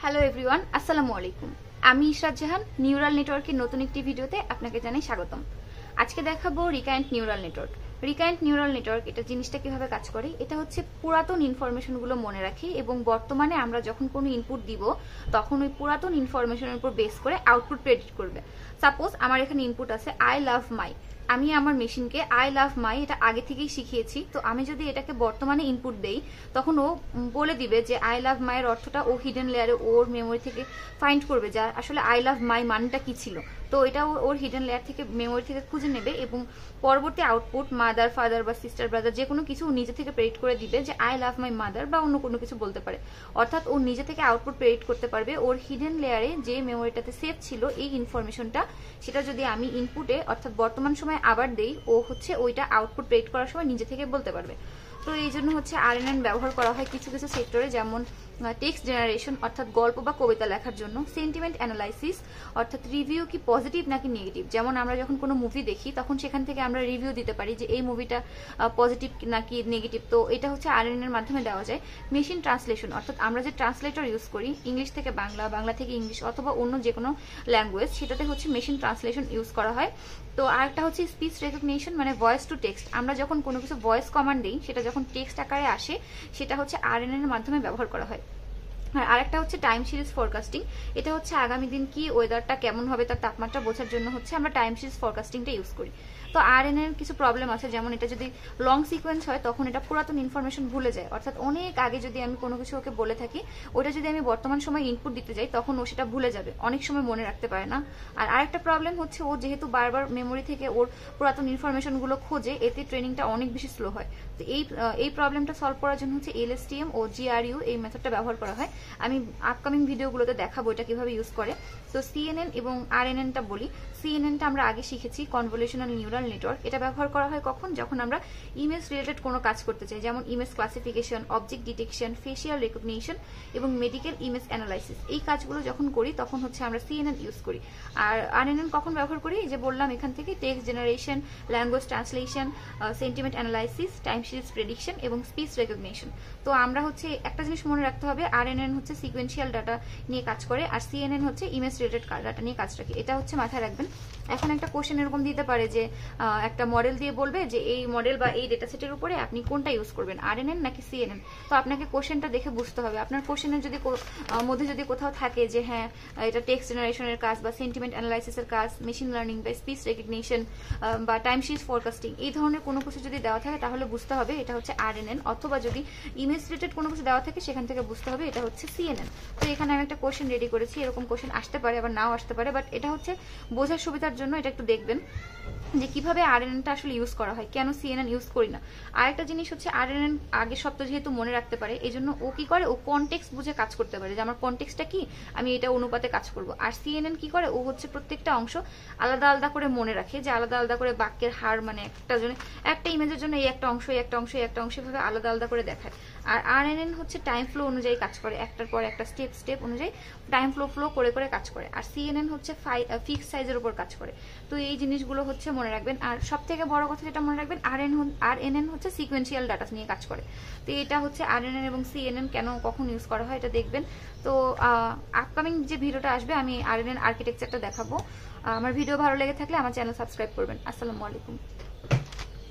Hello everyone, আসসালামু আলাইকুম। আমি ইশরাত জাহান, নিউরাল নেটওয়ার্কের নতুন একটি ভিডিওতে আপনাকে জানাই স্বাগতম। আজকে দেখাবো recurrent neural network. Recurrent neural network এটা জিনিসটা কিভাবে কাজ করে। এটা হচ্ছে পুরাতন ইনফরমেশনগুলো মনে রাখে এবং বর্তমানে আমরা যখন কোনো ইনপুট দিব তখন ওই পুরাতন ইনফরমেশনের উপর বেস করে আউটপুট প্রেডিক্ট করবে। সাপোজ আমার এখানে ইনপুট আছে আই লাভ মাই, আমি আমার মেশিনকে আই লাভ মাই এটা আগে থেকেই শিখিয়েছি। তো আমি যদি এটাকে বর্তমানে ইনপুট দেই তখন ও বলে দিবে যে আই লাভ মাইয়ের অর্থটা ও হিডেন লেয়ারে ওর মেমোরি থেকে ফাইন্ড করবে যে আসলে আই লাভ মাই মানটা কি ছিল। তো এটা ওর হিডেন লেয়ার থেকে মেমোরি থেকে খুঁজে নেবে এবং পরবর্তী আউটপুট মাদার ফাদার বা সিস্টার ব্রাদার যে কোনো কিছু নিজে থেকে প্রেডিক্ট করে দিবে যে আই লাভ মাই মাদার বা অন্য কোনো কিছু বলতে পারে। অর্থাৎ ও নিজে থেকে আউটপুট প্রেডিক্ট করতে পারবে ওর হিডেন লেয়ারে যে মেমোরিটাতে সেভ ছিল এই ইনফরমেশনটা, সেটা যদি আমি ইনপুটে অর্থাৎ বর্তমান সময় আবার দেই ও হচ্ছে ওইটা আউটপুট প্রেডিক্ট করার সময় নিজে থেকে বলতে পারবে। তো এই জন্য হচ্ছে আরএনএন ব্যবহার করা হয় কিছু কিছু সেক্টরে, যেমন টেক্সট জেনারেশন অর্থাৎ গল্প বা কবিতা লেখার জন্য, সেন্টিমেন্ট অ্যানালাইসিস অর্থাৎ রিভিউ কি পজিটিভ নাকি নেগেটিভ। যেমন আমরা যখন কোনো মুভি দেখি তখন সেখান থেকে আমরা রিভিউ দিতে পারি যে এই মুভিটা পজিটিভ নাকি নেগেটিভ, তো এটা হচ্ছে আরএনএন এর মাধ্যমে দেওয়া যায়। মেশিন ট্রান্সলেশন অর্থাৎ আমরা যে ট্রান্সলেটর ইউজ করি ইংলিশ থেকে বাংলা, বাংলা থেকে ইংলিশ অথবা অন্য যে কোনো ল্যাঙ্গুয়েজ, সেটাতে হচ্ছে মেশিন ট্রান্সলেশন ইউজ করা হয়। তো আরেকটা হচ্ছে স্পিচ রেকগনিশন মানে ভয়েস টু টেক্সট। আমরা যখন কোনো কিছু ভয়েস কমান্ড দিই সেটা যখন টেক্সট আকারে আসে সেটা হচ্ছে আরএনএন এর মাধ্যমে ব্যবহার করা হয়। আর আরেকটা হচ্ছে টাইম সিরিজ ফরকাস্টিং। এটা হচ্ছে আগামী দিন কি ওয়েদারটা কেমন হবে তার তাপমাত্রা বোঝার জন্য হচ্ছে আমরা টাইম সিরিজ ফরকাস্টিংটা ইউজ করি। তো আরএনএন এর কিছু প্রবলেম আছে, যেমন এটা যদি লং সিকোয়েন্স হয় তখন এটা পুরাতন ইনফরমেশন ভুলে যায়। অর্থাৎ অনেক আগে যদি আমি কোনো কিছু ওকে বলে থাকি ওটা যদি আমি বর্তমান সময় ইনপুট দিতে যাই তখন ও সেটা ভুলে যাবে, অনেক সময় মনে রাখতে পারে না। আর আরেকটা প্রবলেম হচ্ছে ও যেহেতু বারবার মেমোরি থেকে ওর পুরাতন ইনফরমেশনগুলো খোঁজে, এতে ট্রেনিংটা অনেক বেশি স্লো হয়। তো এই প্রবলেমটা সলভ করার জন্য হচ্ছে এলএসটিএম ও জিআরইউ এই মেথডটা ব্যবহার করা হয়। আমি আপকামিং ভিডিওগুলোতে দেখাবো এটা কিভাবে ইউজ করে। তো সিএনএন এবং আরএনএনটা বলি। সিএনএনটা আমরা আগে শিখেছি কনভলিউশনাল নিউরাল নেটওয়ার্ক। এটা ব্যবহার করা হয় কখন, যখন আমরা ইমেজ রিলেটেড কোনো কাজ করতে চাই, যেমন image classification, object detection, facial recognition এবং মেডিকেল ইমেজ অ্যানালাইসিস। এই কাজগুলো যখন করি তখন হচ্ছে আমরা সিএনএন ইউজ করি। আর আরএনএন কখন ব্যবহার করি, যে বললাম এখান থেকে text generation, language translation, sentiment analysis, time series prediction এবং স্পিচ রেকগনিশন। তো আমরা হচ্ছে একটা জিনিস মনে রাখতে হবে, আরএনএন হচ্ছে সিকোয়েন্সিয়াল ডাটা নিয়ে কাজ করে আর সিএনএন হচ্ছে ইমেজ রিলেটেড ডাটা নিয়ে কাজ রাখে। এটা হচ্ছে মাথায় রাখবেন। এখন একটা কোশ্চেন এরকম দিতে পারে যে একটা মডেল দিয়ে বলবে যে এই মডেল বা এই ডেটা সেটের উপরে আপনি কোনটা ইউজ করবেন, আরএনএন নাকি সিএনএন। তো আপনাকে কোশ্চেনটা দেখে বুঝতে হবে। আপনার কোশ্চেনের যদি মধ্যে যদি কোথাও থাকে যে হ্যাঁ এটা টেক্সট জেনারেশনের কাজ বা সেন্টিমেন্ট অ্যানালাইসিসের কাজ, মেশিন লার্নিং বা স্পিচ রেকগনিশন বা টাইম সিরিজ ফরকাস্টিং, এই ধরনের কোনো কিছু যদি দেওয়া থাকে তাহলে বুঝতে হবে এটা হচ্ছে আরএনএন। অথবা যদি ইমেজ রিলেটেড কোনো কিছু দেওয়া থাকে সেখান থেকে বুঝতে হবে এটা হচ্ছে সিএনএন। তো এখানে আমি একটা কোশ্চেন রেডি করেছি, এরকম কোশ্চেন আসতে পারে আবার নাও আসতে পারে, বাট এটা হচ্ছে বোঝার সুবিধার জন্য এটা একটু দেখবেন যে কিভাবে আরএনএনটা আসলে ইউজ করা হয়, কেন সিএনএন ইউজ করি না। আরেকটা জিনিস হচ্ছে আরএনএন আগের শব্দ যেহেতু মনে রাখতে পারে এই জন্য ও কি করে, ও কনটেক্সট বুঝে কাজ করতে পারে যে আমার কনটেক্সটটা কি, আমি এটা অনুপাতে কাজ করব। আর সিএনএন কি করে, ও হচ্ছে প্রত্যেকটা অংশ আলাদা আলাদা করে মনে রাখে, যে আলাদা আলাদা করে বাক্যের হার মানে একটা ইমেজের জন্য এই একটা অংশ, এই একটা অংশ, এই একটা অংশ এভাবে আলাদা আলাদা করে দেখায়। আর আরএনএন হচ্ছে টাইম ফ্লো অনুযায়ী কাজ করে, একটার পর একটা স্টেপ অনুযায়ী টাইম ফ্লো করে করে কাজ করে। আর সিএনএন হচ্ছে ফিক্স সাইজের উপর কাজ করে। তো এই জিনিসগুলো হচ্ছে মনে রাখবেন। আর সব থেকে বড় কথা যেটা মনে রাখবেন, আরএনএন হচ্ছে সিকোয়েন্সিয়াল ডাটা নিয়ে কাজ করে। তো এটা হচ্ছে আরএনএন এবং সিএনএন কেন কখন ইউজ করা হয় এটা দেখবেন। তো আপকামিং যে ভিডিওটা আসবে আমি আরএনএন আর্কিটেকচারটা দেখাবো। আমার ভিডিও ভালো লেগে থাকলে আমার চ্যানেল সাবস্ক্রাইব করবেন। আসসালামু আলাইকুম।